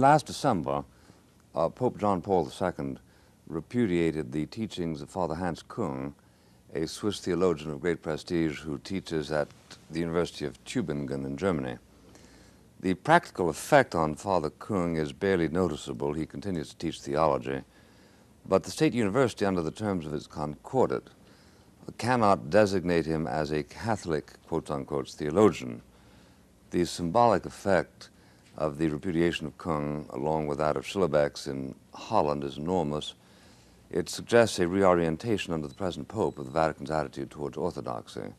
Last December, Pope John Paul II repudiated the teachings of Father Hans Küng, a Swiss theologian of great prestige who teaches at the University of Tübingen in Germany. The practical effect on Father Küng is barely noticeable. He continues to teach theology, but the State University, under the terms of its concordat, cannot designate him as a Catholic, quote-unquote, theologian. The symbolic effect of the repudiation of Küng, along with that of Schillebeeckx in Holland, is enormous. It suggests a reorientation under the present Pope of the Vatican's attitude towards orthodoxy.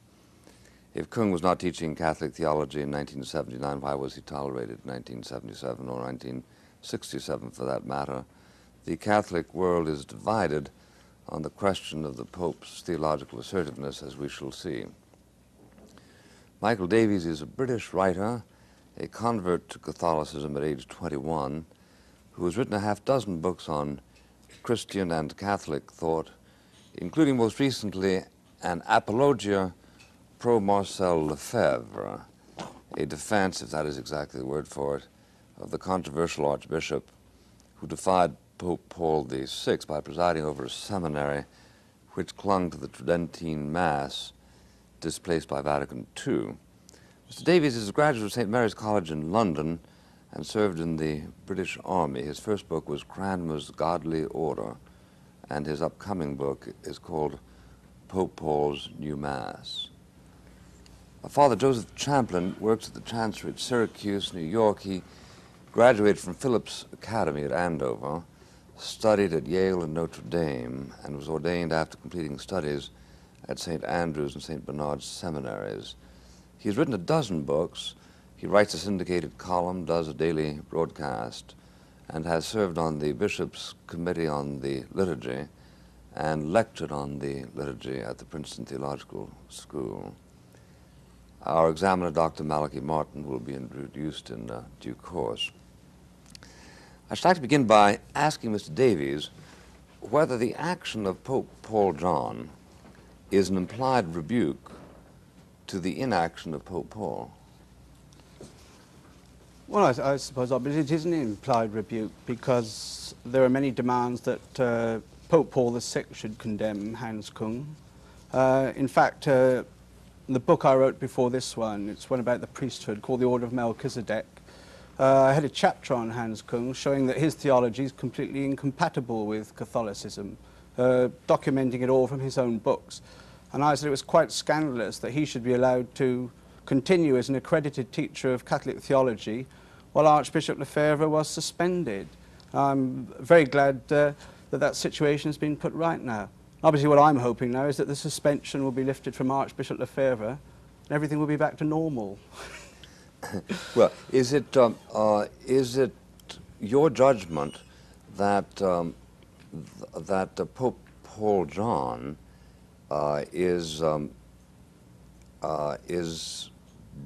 If Küng was not teaching Catholic theology in 1979, why was he tolerated in 1977 or 1967 for that matter? The Catholic world is divided on the question of the Pope's theological assertiveness, as we shall see. Michael Davies is a British writer, a convert to Catholicism at age 21, who has written a half-dozen books on Christian and Catholic thought, including most recently an apologia pro Marcel Lefebvre, a defense, if that is exactly the word for it, of the controversial archbishop who defied Pope Paul VI by presiding over a seminary which clung to the Tridentine Mass, displaced by Vatican II. Mr. Davies is a graduate of St. Mary's College in London and served in the British Army. His first book was Cranmer's Godly Order, and his upcoming book is called Pope Paul's New Mass. Father Joseph Champlin works at the Chancery at Syracuse, New York. He graduated from Phillips Academy at Andover, studied at Yale and Notre Dame, and was ordained after completing studies at St. Andrew's and St. Bernard's seminaries. He's written a dozen books. He writes a syndicated column, does a daily broadcast, and has served on the Bishop's Committee on the Liturgy and lectured on the liturgy at the Princeton Theological School. Our examiner, Dr. Malachi Martin, will be introduced in due course. I should like to begin by asking Mr. Davies whether the action of Pope Paul John is an implied rebuke to the inaction of Pope Paul. Well, I suppose it is an implied rebuke because there are many demands that Pope Paul VI should condemn Hans Küng. In fact, the book I wrote before this one, it's one about the priesthood called The Order of Melchizedek. I had a chapter on Hans Küng showing that his theology is completely incompatible with Catholicism, documenting it all from his own books. And I said it was quite scandalous that he should be allowed to continue as an accredited teacher of Catholic theology while Archbishop Lefebvre was suspended. I'm very glad that situation has been put right now. Obviously what I'm hoping now is that the suspension will be lifted from Archbishop Lefebvre and everything will be back to normal. Well, is it your judgment that Pope Paul John is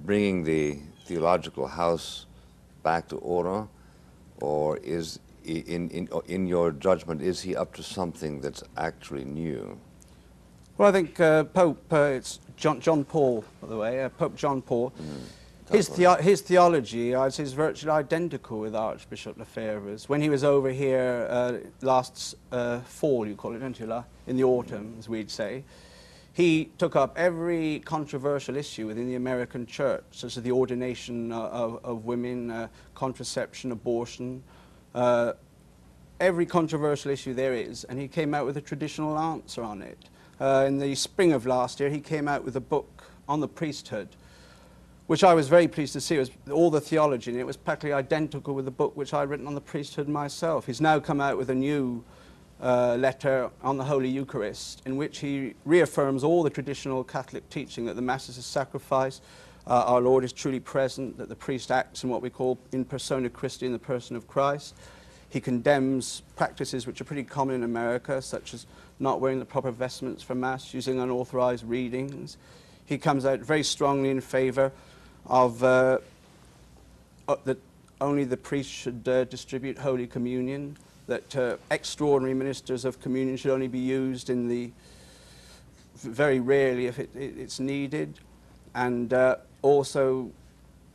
bringing the theological house back to order, or is in your judgment is he up to something that's actually new? Well, I think it's John Paul, by the way, Pope John Paul. His theology, I'd say, is virtually identical with Archbishop Lefebvre's. When he was over here last fall, you call it, don't you, in the autumn, as we'd say, he took up every controversial issue within the American church, such as the ordination of women, contraception, abortion, every controversial issue there is, and he came out with a traditional answer on it. In the spring of last year, he came out with a book on the priesthood, which I was very pleased to see. It was all the theology in it was practically identical with the book which I'd written on the priesthood myself. He's now come out with a new letter on the Holy Eucharist, in which he reaffirms all the traditional Catholic teaching that the Mass is a sacrifice, our Lord is truly present, that the priest acts in what we call in persona Christi, in the person of Christ. He condemns practices which are pretty common in America, such as not wearing the proper vestments for Mass, using unauthorized readings. He comes out very strongly in favor of that only the priest should distribute Holy Communion, that extraordinary ministers of communion should only be used in the very rarely if it's needed, and also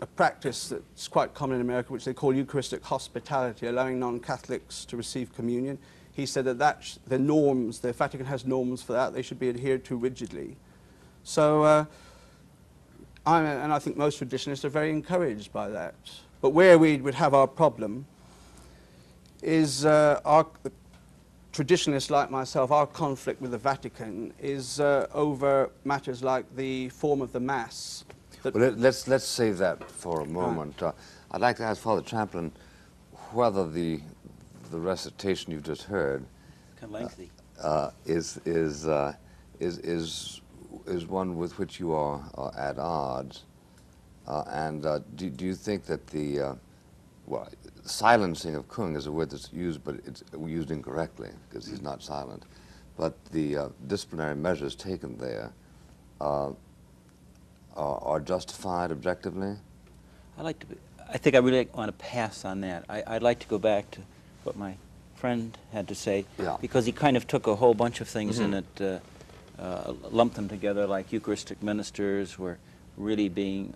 a practice that's quite common in America, which they call Eucharistic hospitality, allowing non-Catholics to receive communion. He said that the norms, the Vatican has norms for that, they should be adhered to rigidly. So, and I think most traditionalists are very encouraged by that. But where we would have our problem is traditionalists like myself, our conflict with the Vatican is over matters like the form of the Mass. Well, let's save that for a moment. I'd like to ask Father Champlin whether the recitation you've just heard kind of lengthy is one with which you are at odds, and do you think that the silencing of Kung is a word that's used, but it's used incorrectly because he's not silent, but the disciplinary measures taken there are justified objectively? I think I really want to pass on that. I'd like to go back to what my friend had to say, because he kind of took a whole bunch of things in it, lumped them together, like Eucharistic ministers were really being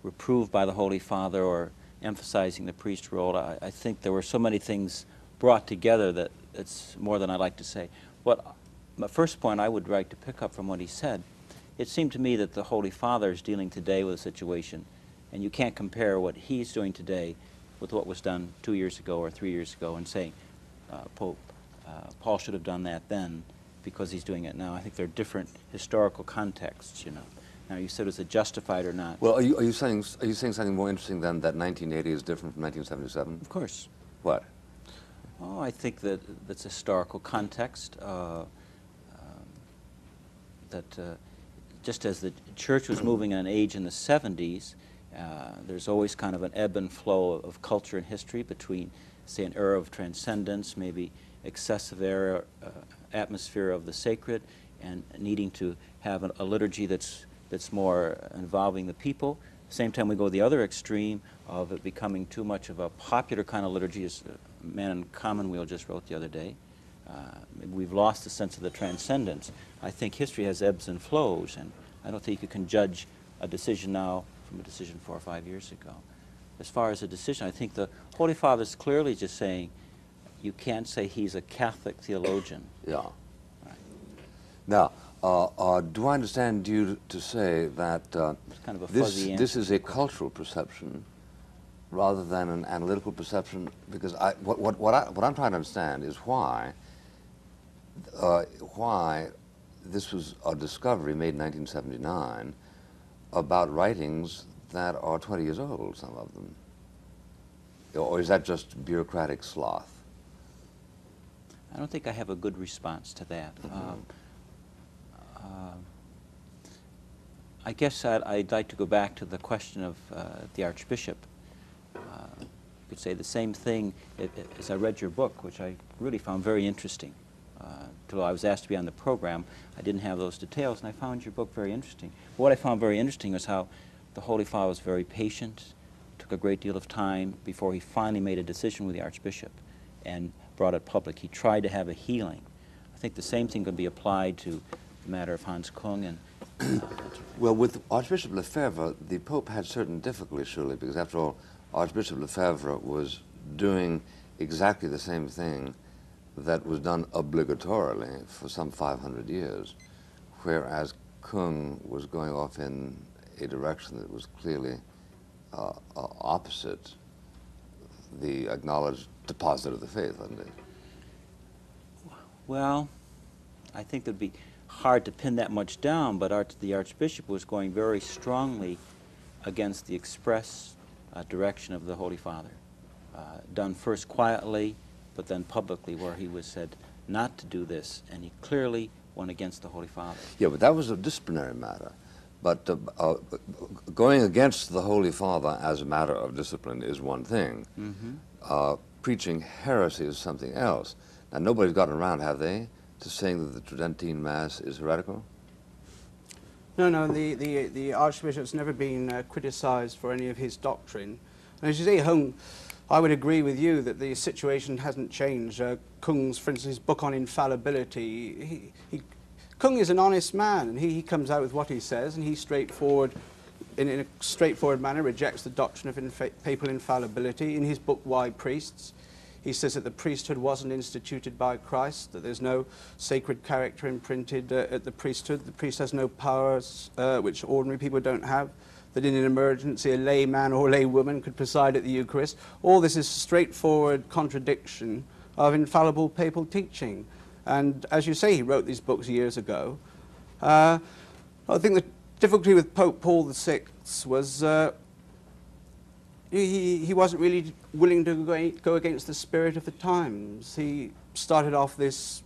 reproved by the Holy Father or emphasizing the priest's role. I think there were so many things brought together that it's more than I'd like to say. My first point I would like to pick up from what he said, it seemed to me that the Holy Father is dealing today with a situation, and you can't compare what he's doing today with what was done 2 years ago or 3 years ago and saying, Pope Paul should have done that then because he's doing it now. I think they're different historical contexts, you know. Now, you said, is it justified or not? Well, are you saying something more interesting than that 1980 is different from 1977? Of course. What? Oh, I think that that's historical context. Just as the Church was moving on age in the 70s, there's always kind of an ebb and flow of culture and history between, say, an era of transcendence, maybe excessive era, atmosphere of the sacred, and needing to have a liturgy that's more involving the people. At the same time, we go the other extreme of it becoming too much of a popular kind of liturgy, as Man in Commonweal just wrote the other day. We've lost the sense of the transcendence. I think history has ebbs and flows, and I don't think you can judge a decision now from a decision 4 or 5 years ago. As far as a decision, I think the Holy Father is clearly just saying you can't say he's a Catholic theologian. Yeah. Right. Now, do I understand you to say that kind of a fuzzy this is a cultural perception rather than an analytical perception? Because what I'm trying to understand is why this was a discovery made in 1979 about writings that are 20 years old, some of them. Or is that just bureaucratic sloth? I don't think I have a good response to that. I guess I'd like to go back to the question of the Archbishop. You could say the same thing as I read your book, which I really found very interesting. Until I was asked to be on the program, I didn't have those details, and I found your book very interesting. But what I found very interesting was how the Holy Father was very patient, took a great deal of time before he finally made a decision with the Archbishop and brought it public. He tried to have a healing. I think the same thing could be applied to the matter of Hans Kung. And well, with Archbishop Lefebvre, the Pope had certain difficulties, surely, because after all, Archbishop Lefebvre was doing exactly the same thing that was done obligatorily for some 500 years, whereas Kung was going off in a direction that was clearly opposite the acknowledged deposit of the faith, wasn't it? Well, I think it would be hard to pin that much down, but the Archbishop was going very strongly against the express direction of the Holy Father, done first quietly, but then publicly, where he was said not to do this, and he clearly went against the Holy Father. Yeah, but that was a disciplinary matter. But going against the Holy Father as a matter of discipline is one thing. Preaching heresy is something else. Now, nobody's gotten around, have they, to saying that the Tridentine Mass is heretical? No, the Archbishop's never been criticized for any of his doctrine. And as you say, I would agree with you that the situation hasn't changed. Kung's, for instance, his book on infallibility, Kung is an honest man, and he comes out with what he says, and he's straightforward. in a straightforward manner, rejects the doctrine of papal infallibility. In his book, Why Priests? He says that the priesthood wasn't instituted by Christ, that there's no sacred character imprinted at the priesthood. The priest has no powers which ordinary people don't have, that in an emergency a layman or laywoman could preside at the Eucharist. All this is straightforward contradiction of infallible papal teaching. And as you say, he wrote these books years ago. I think the difficulty with Pope Paul VI was he wasn't really willing to go against the spirit of the times. He started off this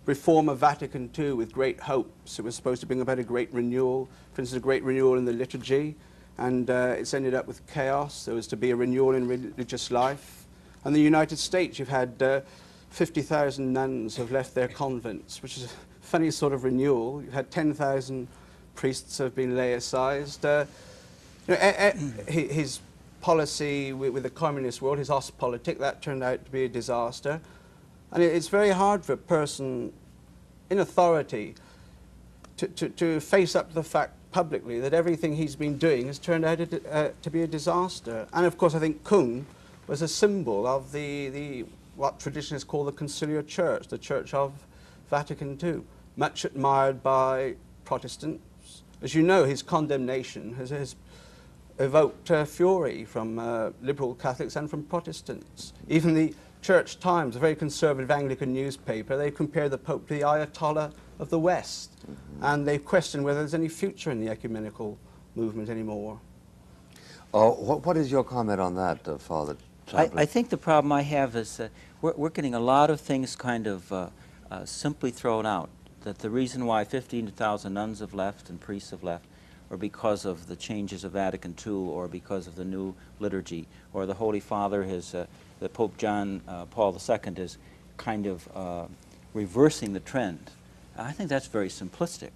reform of Vatican II with great hopes. It was supposed to bring about a great renewal, for instance, a great renewal in the liturgy, and it's ended up with chaos. There was to be a renewal in religious life. And the United States, you've had 50,000 nuns have left their convents, which is a funny sort of renewal. You've had 10,000 priests have been laicized. His policy with the communist world, his Ostpolitik, that turned out to be a disaster. And it's very hard for a person in authority to face up to the fact publicly that everything he's been doing has turned out to be a disaster. And of course, I think Kung was a symbol of what tradition is called the conciliar church, the Church of Vatican II, much admired by Protestants. As you know, his condemnation has evoked fury from liberal Catholics and from Protestants. Even the Church Times, a very conservative Anglican newspaper, they compare the Pope to the Ayatollah of the West, and they question whether there's any future in the ecumenical movement anymore. What is your comment on that, Father Champlin? I think the problem I have is we're getting a lot of things kind of simply thrown out, that the reason why 15,000 nuns have left and priests have left or because of the changes of Vatican II, or because of the new liturgy, or the Holy Father has, the Pope John Paul II is kind of reversing the trend. I think that's very simplistic.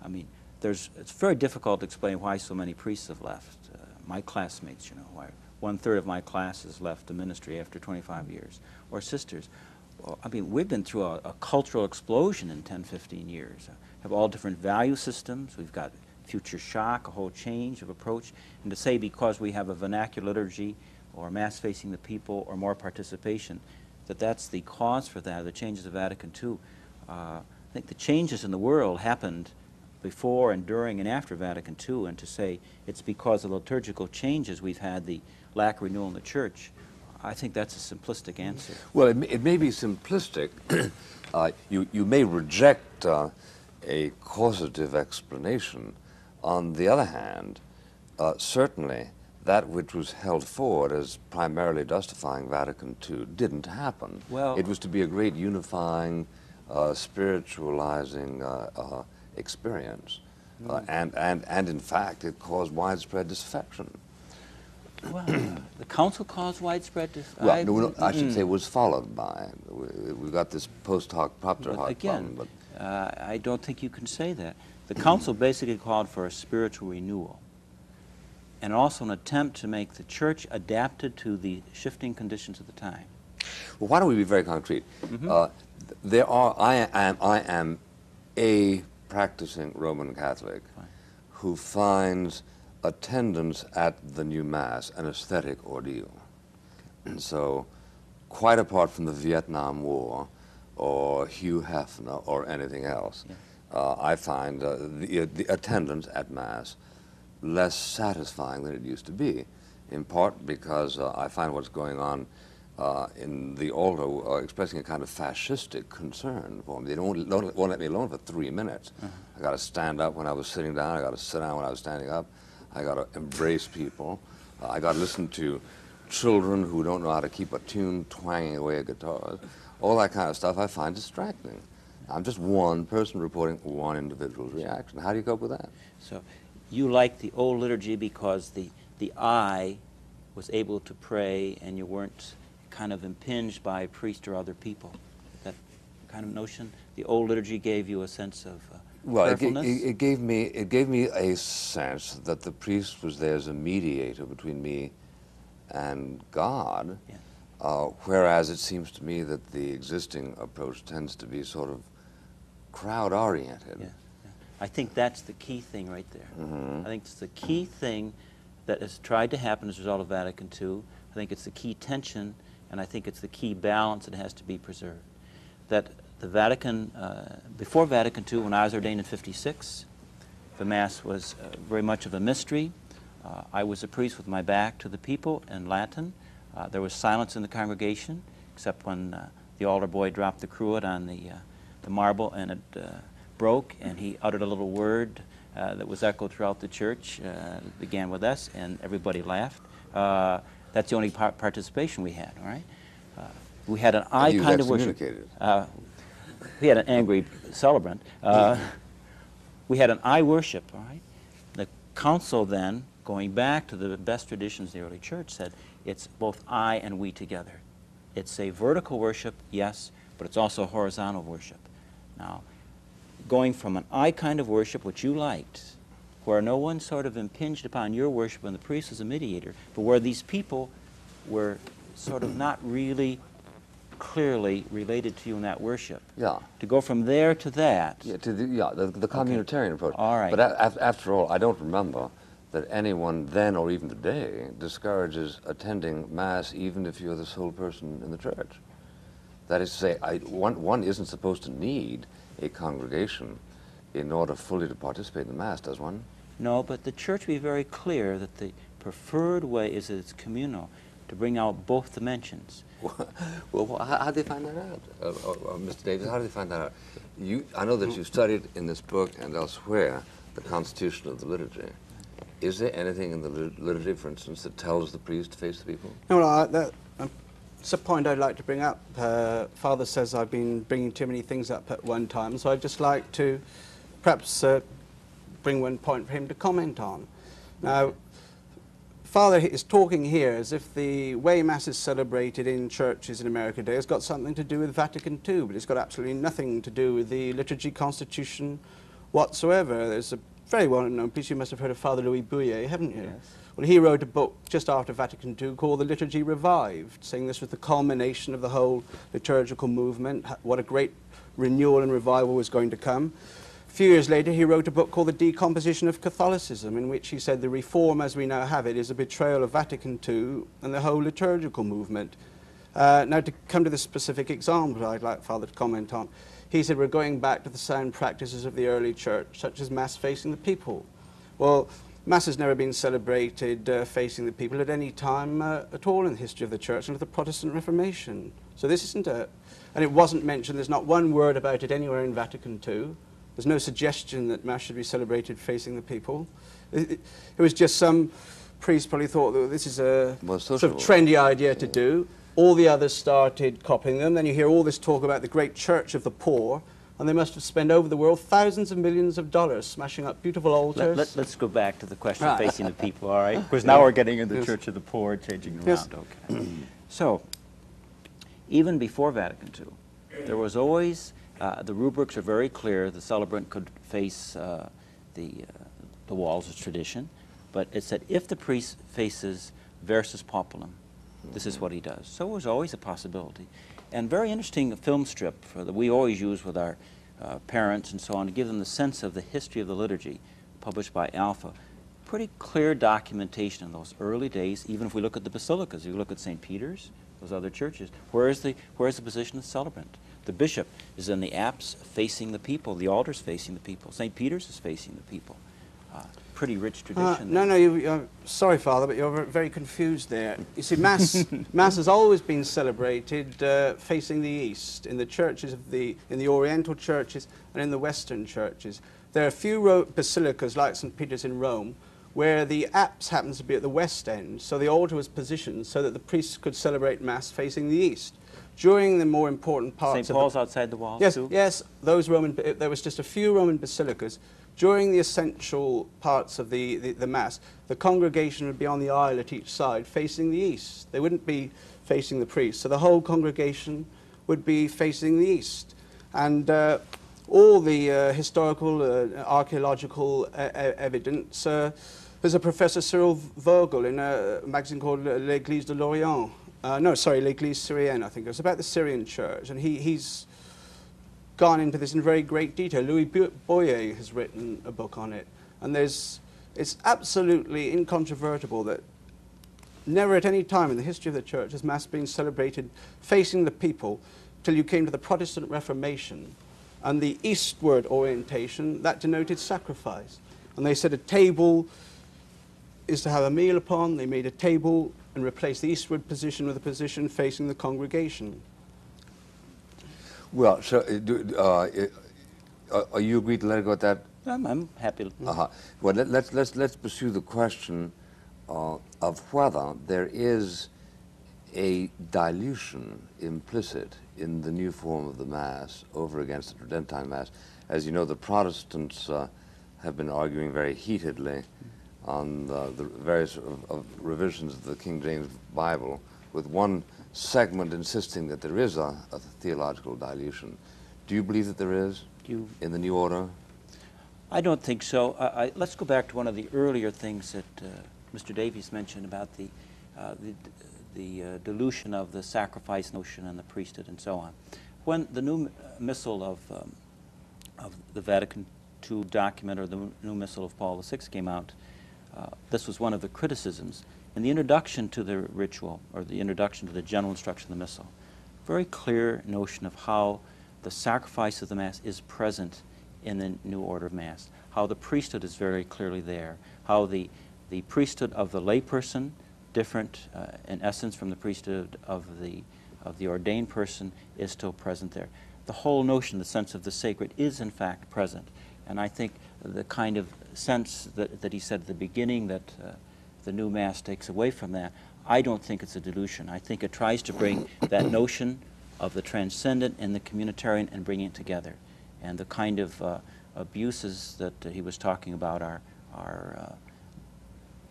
I mean, it's very difficult to explain why so many priests have left. My classmates, you know, why 1/3 of my class has left the ministry after 25 years, or sisters. I mean, we've been through a cultural explosion in 10, 15 years. Have all different value systems. We've got future shock, a whole change of approach. And to say because we have a vernacular liturgy or Mass facing the people or more participation, that's the cause for that, the changes of Vatican II. I think the changes in the world happened before and during and after Vatican II, and to say it's because of liturgical changes we've had the lack of renewal in the Church, I think that's a simplistic answer. Well, it may be simplistic. You may reject a causative explanation. On the other hand, certainly that which was held forward as primarily justifying Vatican II didn't happen. Well, it was to be a great unifying, spiritualizing experience. And in fact, it caused widespread disaffection. Well, the council caused widespread disaffection. Well, no, I should say was followed by. We've got this post hoc propter hoc again, problem. I don't think you can say that. The council basically called for a spiritual renewal, and also an attempt to make the Church adapted to the shifting conditions of the time. Well, why don't we be very concrete? I am a practicing Roman Catholic who finds attendance at the new Mass an aesthetic ordeal. And so, quite apart from the Vietnam War or Hugh Hefner or anything else, I find the attendance at Mass less satisfying than it used to be, in part because I find what's going on in the altar expressing a kind of fascistic concern for me. They won't let me alone for 3 minutes. I got to stand up when I was sitting down. I got to sit down when I was standing up. I got to embrace people. I got to listen to children who don't know how to keep a tune twanging away at guitars. All that kind of stuff I find distracting. I'm just one person reporting one individual's reaction. How do you cope with that? So you like the old liturgy because the eye was able to pray and you weren't kind of impinged by a priest or other people. That kind of notion? The old liturgy gave you a sense of prayerfulness? It gave me a sense that the priest was there as a mediator between me and God, whereas it seems to me that the existing approach tends to be sort of crowd-oriented. I think that's the key thing right there. I think it's the key thing that has tried to happen as a result of Vatican II. I think it's the key tension, and I think it's the key balance that has to be preserved. That the Vatican, before Vatican II, when I was ordained in '56, the Mass was very much of a mystery. I was a priest with my back to the people in Latin. There was silence in the congregation, except when the altar boy dropped the cruet on the marble and it broke, and he uttered a little word that was echoed throughout the church. It began with S, and everybody laughed. That's the only participation we had, all right? We had an I kind of worship. We had an angry celebrant. We had an I worship, all right? The council then, going back to the best traditions of the early church, said it's both I and we together. It's a vertical worship, yes, but it's also horizontal worship. Now, going from an I kind of worship, which you liked, where no one sort of impinged upon your worship and the priest was a mediator, but where these people were sort of not really clearly related to you in that worship. Yeah. To go from there to that. Yeah, to the communitarian approach. All right. But after all, I don't remember that anyone then or even today discourages attending Mass even if you're the sole person in the church. That is to say, one isn't supposed to need a congregation in order fully to participate in the Mass, does one? No, but the church be very clear that the preferred way is that it's communal, to bring out both dimensions. Well, how do they find that out? Mr. Davis, how do they find that out? I know that you studied in this book and elsewhere the Constitution of the Liturgy. Is there anything in the liturgy, for instance, that tells the priest to face the people? No, that's a point I'd like to bring up. Father says I've been bringing too many things up at one time, so I'd just like to perhaps bring one point for him to comment on. Now, Father is talking here as if the way Mass is celebrated in churches in America today has got something to do with Vatican II, but it's got absolutely nothing to do with the liturgy constitution whatsoever. There's a very well-known priest, you must have heard of Father Louis Bouillet, haven't you? Yes. Well, he wrote a book just after Vatican II called The Liturgy Revived, saying this was the culmination of the whole liturgical movement, what a great renewal and revival was going to come. A few years later, he wrote a book called The Decomposition of Catholicism, in which he said the reform as we now have it is a betrayal of Vatican II and the whole liturgical movement. Now, to come to the specific example I'd like Father to comment on, he said we're going back to the sound practices of the early church, such as Mass facing the people. Well, Mass has never been celebrated facing the people at any time at all in the history of the church under the Protestant Reformation. So this isn't and it wasn't mentioned, there's not one word about it anywhere in Vatican II. There's no suggestion that Mass should be celebrated facing the people. It was just some priest probably thought that this is a sort of trendy idea to do. All the others started copying them. Then you hear all this talk about the great church of the poor, and they must have spent over the world thousands of millions of dollars smashing up beautiful altars. Let's go back to the question of facing the people, all right? Because now we're getting into the church of the poor, changing around. Yes. Okay. So, even before Vatican II, there was always, the rubrics are very clear. The celebrant could face the walls of tradition, but it said if the priest faces versus populum, this is what he does. So it was always a possibility. And very interesting film strip that we always use with our parents and so on to give them the sense of the history of the liturgy, published by Alpha. Pretty clear documentation in those early days, even if we look at the basilicas, you look at St. Peter's, those other churches, where's the position of the celebrant? The bishop is in the apse facing the people, the altar's facing the people, St. Peter's is facing the people. Pretty rich tradition. No, sorry, Father, but you're very confused there. You see, Mass has always been celebrated facing the east in the churches in the Oriental churches and in the Western churches. There are a few basilicas like St. Peter's in Rome where the apse happens to be at the west end, so the altar was positioned so that the priests could celebrate Mass facing the east. During the more important parts St. Paul's outside the walls, yes, too? Yes, there was just a few Roman basilicas. During the essential parts of the Mass, the congregation would be on the aisle at each side facing the east. They wouldn't be facing the priest, so the whole congregation would be facing the east. And all the historical, archaeological evidence, there's a Professor Cyril Vogel in a magazine called L'Église de l'Orient. L'Église Syrienne, I think. It was about the Syrian church, and he's gone into this in very great detail. Louis Boyer has written a book on it, and it's absolutely incontrovertible that never at any time in the history of the Church has Mass been celebrated facing the people till you came to the Protestant Reformation, and the eastward orientation, that denoted sacrifice. And they said a table is to have a meal upon. They made a table and replaced the eastward position with a position facing the congregation. Well, so are you agreed to let it go at that? I'm happy. Well, let's pursue the question of whether there is a dilution implicit in the new form of the Mass over against the Tridentine Mass. As you know, the Protestants have been arguing very heatedly on the various revisions of the King James Bible, with one segment insisting that there is a theological dilution. Do you believe that there is in the new order? I don't think so. Let's go back to one of the earlier things that Mr. Davies mentioned about the dilution of the sacrifice notion and the priesthood and so on. When the new Missal of the Vatican II document, or the new Missal of Paul VI came out, this was one of the criticisms. In the introduction to the ritual, or the introduction to the general instruction of the Missal, very clear notion of how the sacrifice of the Mass is present in the new order of Mass, how the priesthood is very clearly there, how the priesthood of the layperson, different in essence from the priesthood of the ordained person, is still present there. The whole notion, the sense of the sacred, is in fact present. And I think the kind of sense that he said at the beginning, that the new Mass takes away from that, I don't think it's a dilution. I think it tries to bring that notion of the transcendent and the communitarian and bring it together. And the kind of abuses that he was talking about are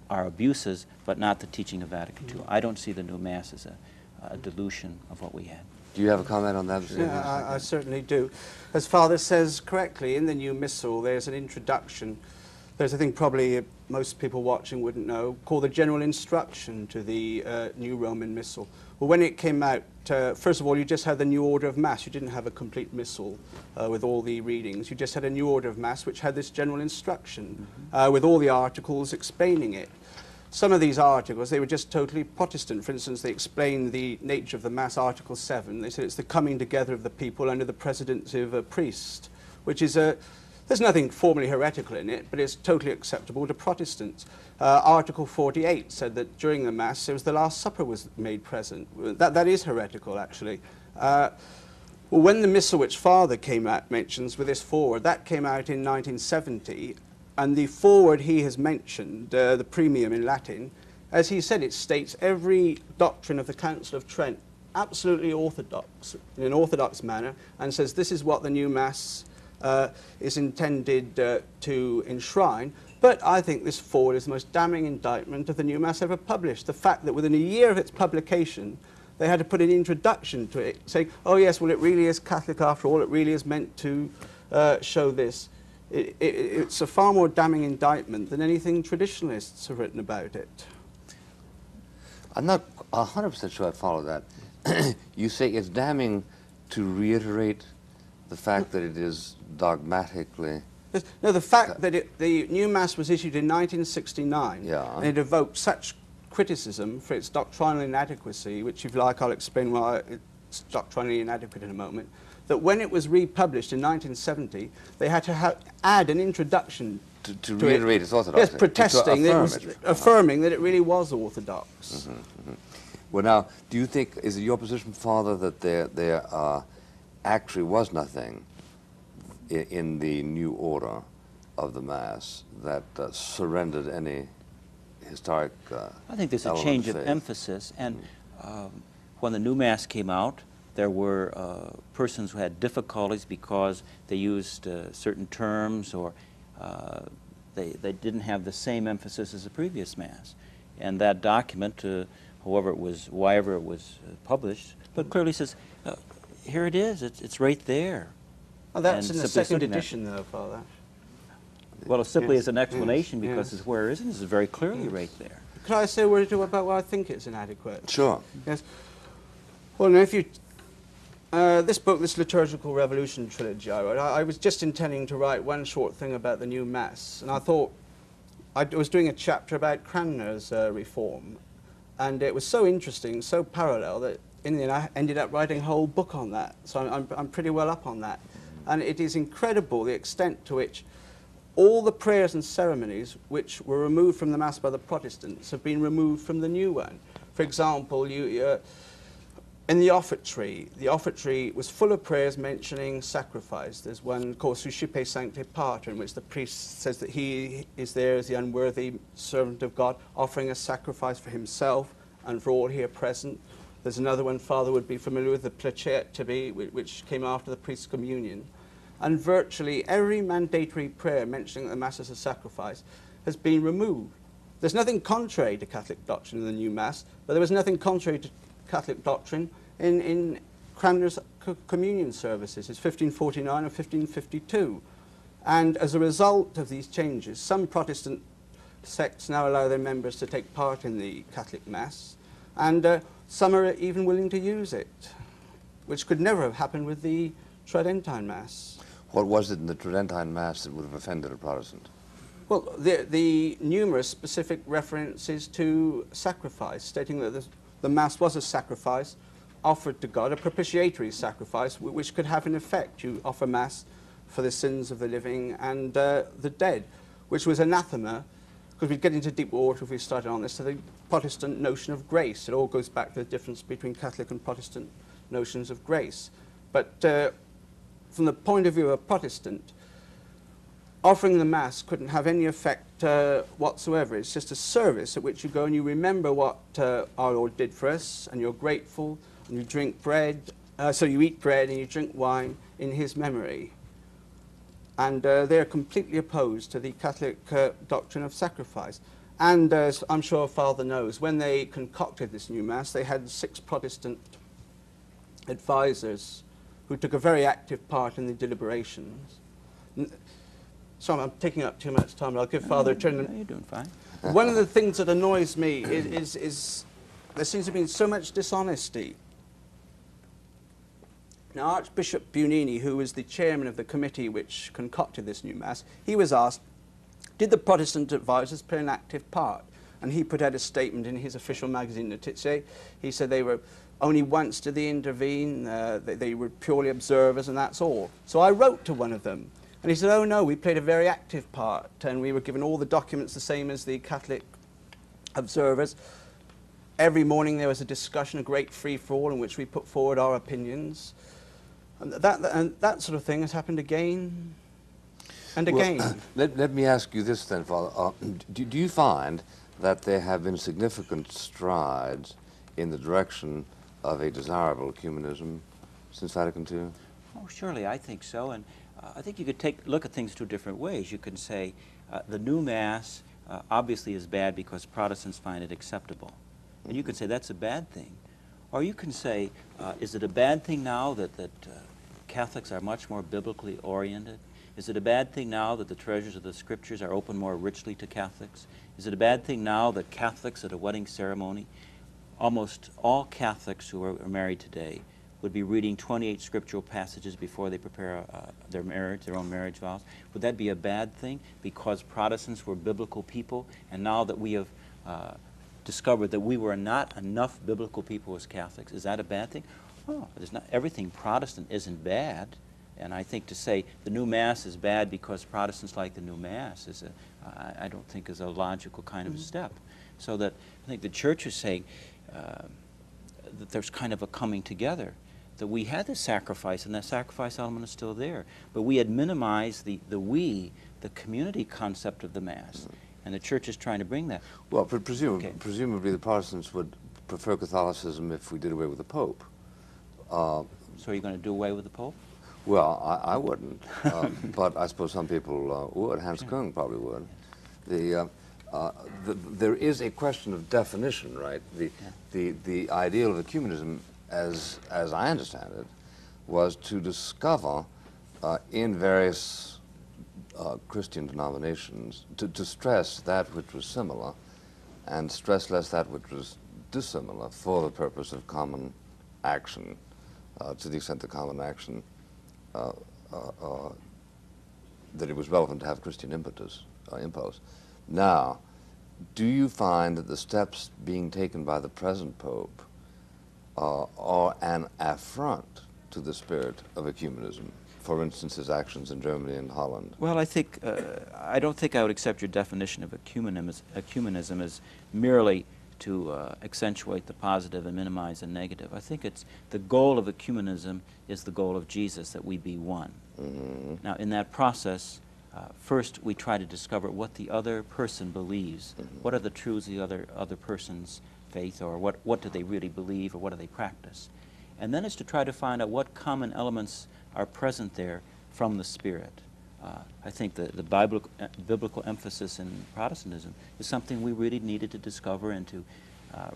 abuses, but not the teaching of Vatican II. I don't see the new Mass as a dilution of what we had. Do you have a comment on that? Yeah, I certainly do. As Father says correctly, in the new Missal there's an introduction. There's, I think, probably most people watching wouldn't know, called the General Instruction to the new Roman Missal. Well, when it came out, first of all, you just had the new order of Mass. You didn't have a complete Missal with all the readings. You just had a new order of Mass which had this general instruction with all the articles explaining it. Some of these articles, they were just totally Protestant. For instance, they explained the nature of the Mass, Article 7. They said it's the coming together of the people under the presidency of a priest, which is there's nothing formally heretical in it, but it's totally acceptable to Protestants. Article 48 said that during the Mass, it was the Last Supper was made present. That is heretical, actually. Well, when the Missal which Father came out mentions with this foreword, that came out in 1970, and the foreword he has mentioned, the premium in Latin, as he said, it states every doctrine of the Council of Trent absolutely orthodox, in an orthodox manner, and says this is what the new Mass is intended to enshrine. But I think this foreword is the most damning indictment of the new Mass ever published. The fact that within a year of its publication, they had to put an introduction to it, saying, oh yes, well it really is Catholic after all, it really is meant to show this. It's a far more damning indictment than anything traditionalists have written about it. I'm not 100% sure I follow that. You say it's damning to reiterate the fact that it is dogmatically... No, the fact that the new Mass was issued in 1969, and it evoked such criticism for its doctrinal inadequacy, which if you like I'll explain why it's doctrinally inadequate in a moment, that when it was republished in 1970, they had to add an introduction to reiterate its orthodoxy. Yes, protesting, affirming that it really was orthodox. Well now, do you think, is it your position, Father, that there actually was nothing in the new order of the Mass that surrendered any historic I think there's a change of emphasis, and when the new Mass came out, there were persons who had difficulties because they used certain terms, or they didn't have the same emphasis as the previous Mass. And that document, wherever it was published, but clearly says, here it is, it's right there. Oh, that's in the second edition, though, Father. Well, it simply is an explanation, because it's where it is very clearly right there. Could I say a word or two about why I think it's inadequate? Sure. Yes. Well, now, if you This book, this Liturgical Revolution trilogy I wrote, I was just intending to write one short thing about the new Mass, and I thought I was doing a chapter about Cranmer's reform, and it was so interesting, so parallel, that in the end I ended up writing a whole book on that. So I'm pretty well up on that. And it is incredible the extent to which all the prayers and ceremonies which were removed from the Mass by the Protestants have been removed from the new one. For example, in the offertory was full of prayers mentioning sacrifice. There's one called Suscipe Sancte Pater, in which the priest says that he is there as the unworthy servant of God, offering a sacrifice for himself and for all here present. There's another one, Father would be familiar with, the Placet Tibi, which came after the priest's communion. And virtually every mandatory prayer mentioning the Mass as a sacrifice has been removed. There's nothing contrary to Catholic doctrine in the new Mass, but there was nothing contrary to Catholic doctrine in Cranmer's communion services. It's 1549 and 1552. And as a result of these changes, some Protestant sects now allow their members to take part in the Catholic Mass, and some are even willing to use it, which could never have happened with the Tridentine Mass. What was it in the Tridentine Mass that would have offended a Protestant? Well, the numerous specific references to sacrifice, stating that the Mass was a sacrifice offered to God, a propitiatory sacrifice, which could have an effect. You offer Mass for the sins of the living and the dead, which was anathema, because we'd get into deep water if we started on this, to the Protestant notion of grace. It all goes back to the difference between Catholic and Protestant notions of grace. But from the point of view of a Protestant, offering the Mass couldn't have any effect whatsoever. It's just a service at which you go and you remember what our Lord did for us, and you're grateful, and you drink bread, so you eat bread and you drink wine in his memory. And they're completely opposed to the Catholic doctrine of sacrifice. And as I'm sure Father knows, when they concocted this new Mass, they had 6 Protestant advisors who took a very active part in the deliberations. Sorry, I'm taking up too much time, but I'll give Father a turn. No, you're doing fine. One of the things that annoys me is there seems to be so much dishonesty. Now, Archbishop Bunini, who was the chairman of the committee which concocted this new Mass, he was asked, did the Protestant advisors play an active part? And he put out a statement in his official magazine, Notizie. He said they were only once did they intervene, they were purely observers, and that's all. So I wrote to one of them, and he said, oh no, we played a very active part, and we were given all the documents the same as the Catholic observers. Every morning there was a discussion, a great free-for-all, in which we put forward our opinions. And that sort of thing has happened again and again. Well, let me ask you this then, Father. Do you find that there have been significant strides in the direction of a desirable ecumenism since Vatican II? Oh, surely, I think so. And I think you could look at things 2 different ways. You can say the new Mass obviously is bad because Protestants find it acceptable. And you could say that's a bad thing. Or you can say, is it a bad thing now that Catholics are much more biblically oriented? Is it a bad thing now that the treasures of the Scriptures are opened more richly to Catholics? Is it a bad thing now that Catholics at a wedding ceremony, almost all Catholics who are married today, would be reading 28 scriptural passages before they prepare their own marriage vows? Would that be a bad thing because Protestants were biblical people, and now that we have discovered that we were not enough biblical people as Catholics, is that a bad thing? Oh, there's not, everything Protestant isn't bad. And I think to say the new Mass is bad because Protestants like the new Mass is I don't think is a logical kind of step. So that I think the Church is saying that there's kind of a coming together, that we had the sacrifice, and that sacrifice element is still there, but we had minimized the community concept of the Mass, and the Church is trying to bring that. Well, presumably the Protestants would prefer Catholicism if we did away with the Pope. So are you going to do away with the Pope? Well, I wouldn't, but I suppose some people would. Hans Kung probably would. There is a question of definition, right? The ideal of ecumenism, as I understand it, was to discover in various Christian denominations to stress that which was similar and stress less that which was dissimilar for the purpose of common action. to the extent the common action, that it was relevant to have Christian impulse. Now, do you find that the steps being taken by the present Pope are an affront to the spirit of ecumenism? For instance, his actions in Germany and Holland. Well, I think I don't think I would accept your definition of ecumenism as merely to accentuate the positive and minimize the negative. I think it's the goal of ecumenism is the goal of Jesus, that we be one. Mm-hmm. Now, in that process, first we try to discover what the other person believes. Mm-hmm. What are the truths of the other person's faith, or what do they really believe, or what do they practice? And then it's to try to find out what common elements are present there from the Spirit. I think the biblical emphasis in Protestantism is something we really needed to discover and to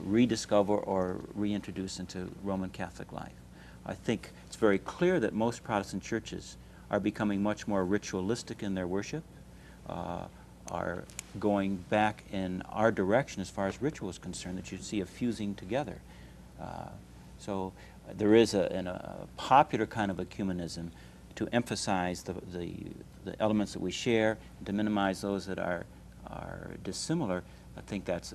rediscover or reintroduce into Roman Catholic life. I think it's very clear that most Protestant churches are becoming much more ritualistic in their worship, are going back in our direction as far as ritual is concerned, that you see a fusing together. So there is a popular kind of ecumenism to emphasize the elements that we share and to minimize those that are dissimilar. I think that's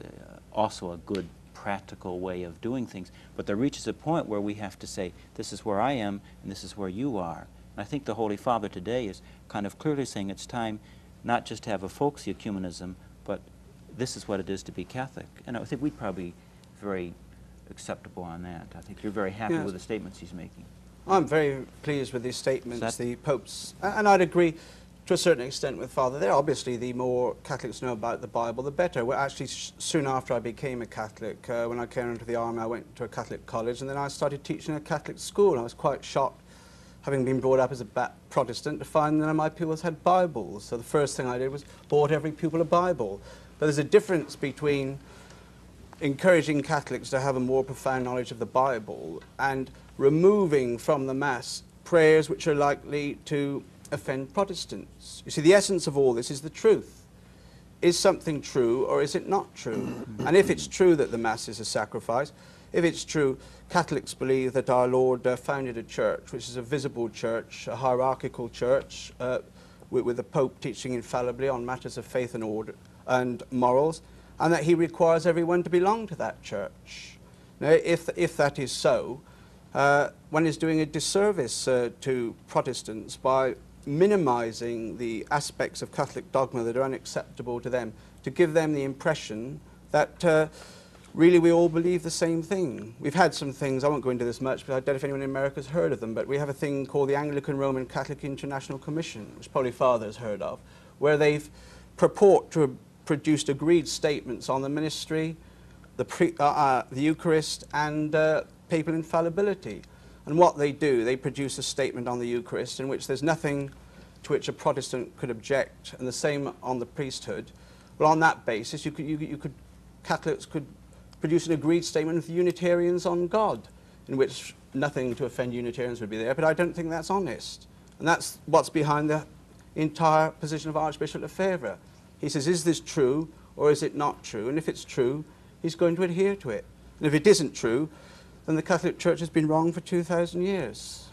also a good practical way of doing things. But there reaches a point where we have to say, this is where I am and this is where you are. And I think the Holy Father today is kind of clearly saying it's time not just to have a folksy ecumenism, but this is what it is to be Catholic. And I think we'd probably be very acceptable on that. I think you're very happy with the statements he's making. I'm very pleased with his statements, the Pope's, and I'd agree to a certain extent with Father there. Obviously, the more Catholics know about the Bible, the better. Well, actually, soon after I became a Catholic, when I came into the army, I went to a Catholic college, and then I started teaching at a Catholic school. And I was quite shocked, having been brought up as a Protestant, to find none of my pupils had Bibles. So the first thing I did was bought every pupil a Bible. But there's a difference between encouraging Catholics to have a more profound knowledge of the Bible and removing from the Mass prayers which are likely to offend Protestants. You see, the essence of all this is the truth. Is something true or is it not true? And if it's true that the Mass is a sacrifice, if it's true, Catholics believe that our Lord founded a church, which is a visible church, a hierarchical church, with the Pope teaching infallibly on matters of faith and order and morals, and that he requires everyone to belong to that church. Now, if that is so, one is doing a disservice to Protestants by minimizing the aspects of Catholic dogma that are unacceptable to them, to give them the impression that really we all believe the same thing. We've had some things, I won't go into this much, but I don't know if anyone in America has heard of them, but we have a thing called the Anglican Roman Catholic International Commission, which probably Father has heard of, where they've purport to have produced agreed statements on the ministry, the Eucharist, and papal infallibility. And what they do, they produce a statement on the Eucharist in which there's nothing to which a Protestant could object, and the same on the priesthood. Well, on that basis, Catholics could produce an agreed statement with Unitarians on God, in which nothing to offend Unitarians would be there, but I don't think that's honest. And that's what's behind the entire position of Archbishop Lefebvre. He says, is this true or is it not true? And if it's true, he's going to adhere to it. And if it isn't true, then the Catholic Church has been wrong for 2,000 years.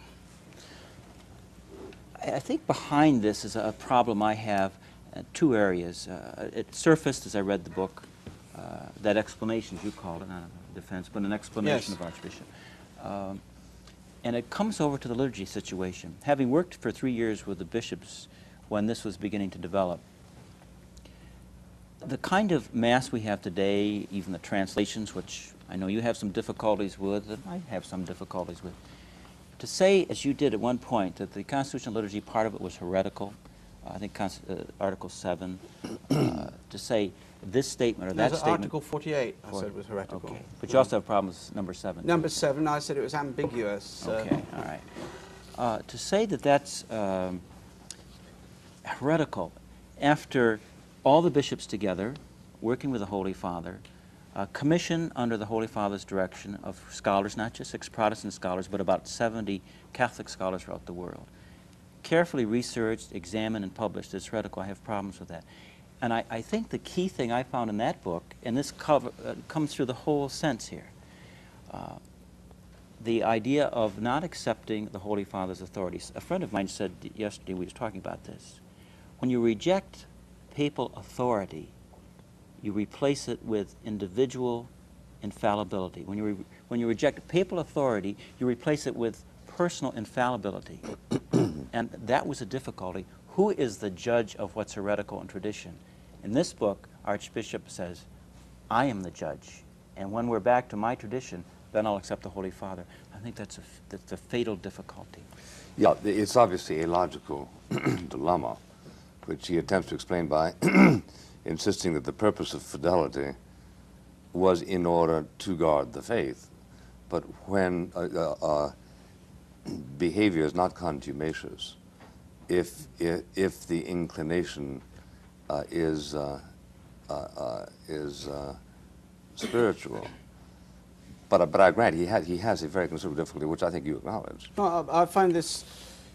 I think behind this is a problem I have in two areas. It surfaced as I read the book, that explanation, as you called it, not a defense, but an explanation of Archbishop. And it comes over to the liturgy situation. Having worked for 3 years with the bishops when this was beginning to develop, the kind of Mass we have today, even the translations, which I know you have some difficulties with, and I have some difficulties with, to say, as you did at one point, that the constitutional liturgy, part of it was heretical, I think Article 7, to say this statement or that statement. Article 48, I said was heretical. Okay. But you also have problems with number 7. Number 7, I said it was ambiguous. Okay, all right. To say that that's heretical, after all the bishops together, working with the Holy Father, commission under the Holy Father's direction of scholars, not just 6 Protestant scholars, but about 70 Catholic scholars throughout the world, carefully researched, examined, and published. It's heretical. I have problems with that. And I think the key thing I found in that book, and this comes through the whole sense here, the idea of not accepting the Holy Father's authorities. A friend of mine said yesterday, we was talking about this, when you reject papal authority, you replace it with individual infallibility. When you reject papal authority, you replace it with personal infallibility. And that was a difficulty. Who is the judge of what's heretical in tradition? In this book, Archbishop says, I am the judge. And when we're back to my tradition, then I'll accept the Holy Father. I think that's a fatal difficulty. Yeah, it's obviously a logical dilemma, which he attempts to explain by insisting that the purpose of fidelity was in order to guard the faith. But when behavior is not contumacious, if the inclination is spiritual, but I grant he has a very considerable difficulty, which I think you acknowledge. No, I find this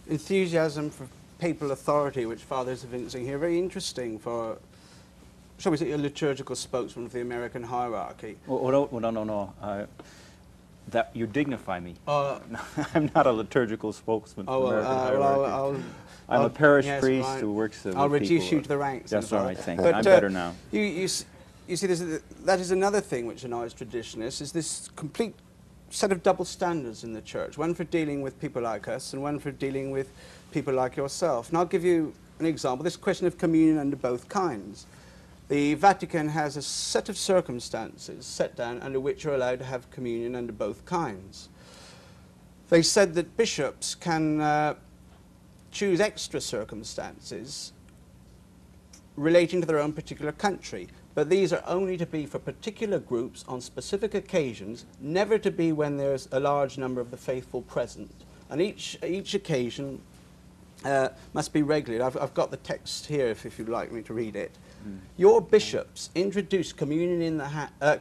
enthusiasm for papal authority, which Father is evincing here, very interesting for, shall we say, a liturgical spokesman of the American hierarchy. Oh, no. That you dignify me. I'm not a liturgical spokesman for American hierarchy. I'm a parish priest who works with I'll people. reduce you to the ranks. That's all right, thank you. I'm better now. You see, that is another thing which annoys traditionalists, is this complete set of double standards in the Church, one for dealing with people like us and one for dealing with people like yourself. And I'll give you an example, this question of communion under both kinds. The Vatican has a set of circumstances set down under which you're allowed to have communion under both kinds. They said that bishops can choose extra circumstances relating to their own particular country, but these are only to be for particular groups on specific occasions, never to be when there's a large number of the faithful present. And each occasion must be regulated. I've got the text here if you'd like me to read it. Your bishops introduced communion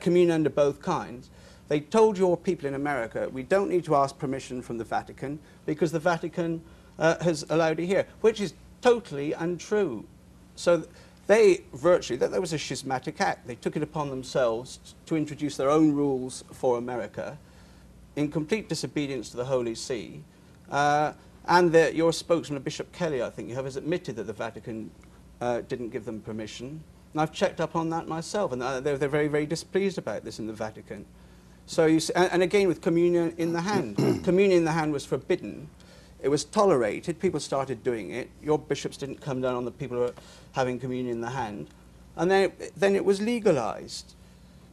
communion under both kinds. They told your people in America, we don't need to ask permission from the Vatican because the Vatican has allowed it here, which is totally untrue. So they virtually, that was a schismatic act. They took it upon themselves to introduce their own rules for America in complete disobedience to the Holy See. And your spokesman, Bishop Kelly, I think you have, has admitted that the Vatican didn't give them permission. And I've checked up on that myself, and they're very, very displeased about this in the Vatican. So you see, and again with communion in the hand. Communion in the hand was forbidden. It was tolerated. People started doing it. Your bishops didn't come down on the people who were having communion in the hand. And then it was legalized.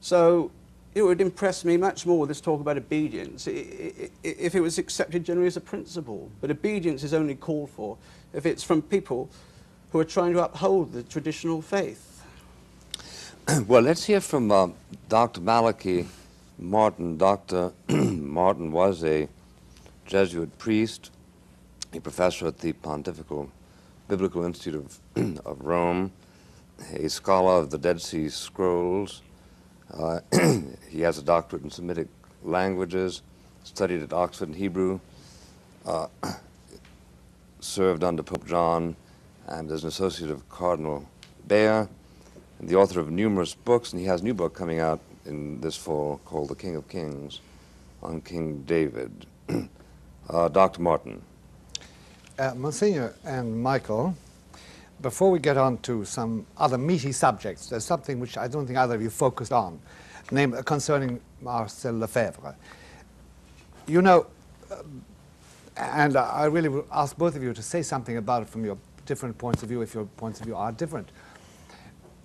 So it would impress me much more, this talk about obedience, if it was accepted generally as a principle. But obedience is only called for if it's from people who are trying to uphold the traditional faith. Well, let's hear from Dr. Malachi Martin. Dr. Martin was a Jesuit priest, a professor at the Pontifical Biblical Institute of Rome, a scholar of the Dead Sea Scrolls. He has a doctorate in Semitic languages, studied at Oxford in Hebrew, served under Pope John, and is an associate of Cardinal Bayer, and the author of numerous books, and he has a new book coming out in this fall called The King of Kings, on King David. Dr. Martin. Monsignor and Michael, before we get on to some other meaty subjects, there's something which I don't think either of you focused on, namely concerning Marcel Lefebvre. You know, and I really will ask both of you to say something about it from your different points of view, if your points of view are different.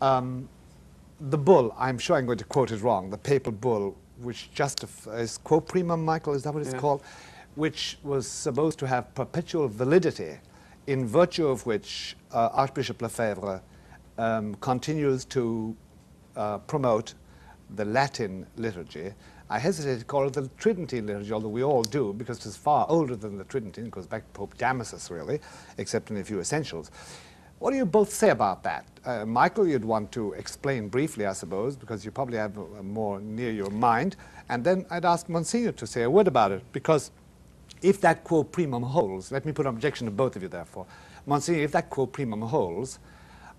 The bull, I'm sure I'm going to quote it wrong, the papal bull, which justifies, quo primum, Michael, is that what it's called? Which was supposed to have perpetual validity, in virtue of which Archbishop Lefebvre continues to promote the Latin liturgy. I hesitate to call it the Tridentine liturgy, although we all do, because it's far older than the Tridentine. It goes back to Pope Damasus, really, except in a few essentials. What do you both say about that? Michael, you'd want to explain briefly, I suppose, because you probably have more near your mind. And then I'd ask Monsignor to say a word about it, because if that quo primum holds, let me put an objection to both of you, therefore. Monsignor, if that quo primum holds,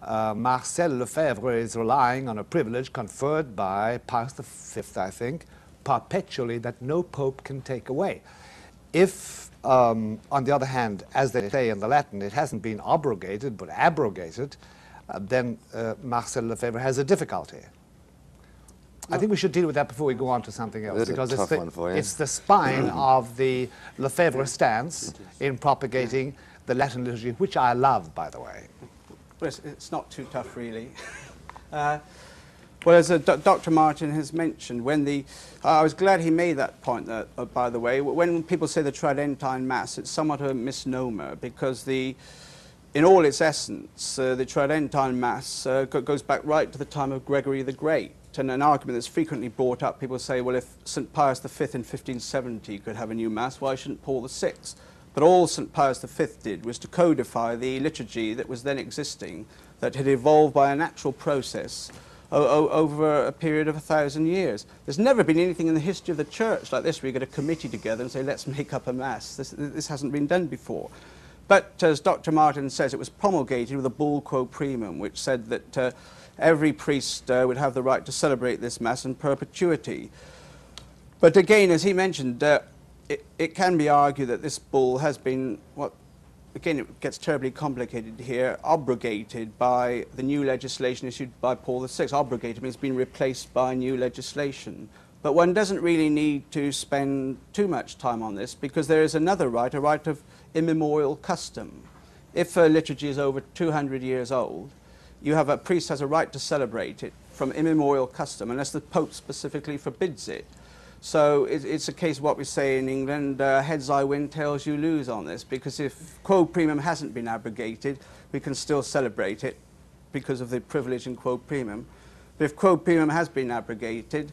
Marcel Lefebvre is relying on a privilege conferred by Pius V, I think, perpetually that no pope can take away. If, on the other hand, as they say in the Latin, it hasn't been abrogated but abrogated, then Marcel Lefebvre has a difficulty. I think we should deal with that before we go on to something else, because it's the spine of the Lefebvre stance in propagating the Latin liturgy, which I love, by the way. Well, it's not too tough, really. Well, as Dr. Martin has mentioned, when I was glad he made that point, by the way. When people say the Tridentine Mass, it's somewhat a misnomer, because in all its essence, the Tridentine Mass goes back right to the time of Gregory the Great. And an argument that's frequently brought up, people say, well, if St. Pius V in 1570 could have a new Mass, why shouldn't Paul VI? But all St. Pius V did was to codify the liturgy that was then existing, that had evolved by a natural process over a period of 1,000 years. There's never been anything in the history of the Church like this where you get a committee together and say, let's make up a Mass. This hasn't been done before. But as Dr. Martin says, it was promulgated with a bull quo primum, which said that every priest would have the right to celebrate this Mass in perpetuity. But again, as he mentioned, it can be argued that this bull has been, again, it gets terribly complicated here, abrogated by the new legislation issued by Paul VI. Abrogated means been replaced by new legislation. But one doesn't really need to spend too much time on this, because there is another right, a right of immemorial custom. If a liturgy is over 200 years old, a priest has a right to celebrate it from immemorial custom, unless the Pope specifically forbids it. So it's a case of what we say in England, heads I win, tails you lose on this, because if quo primum hasn't been abrogated, we can still celebrate it because of the privilege in quo primum. But if quo primum has been abrogated,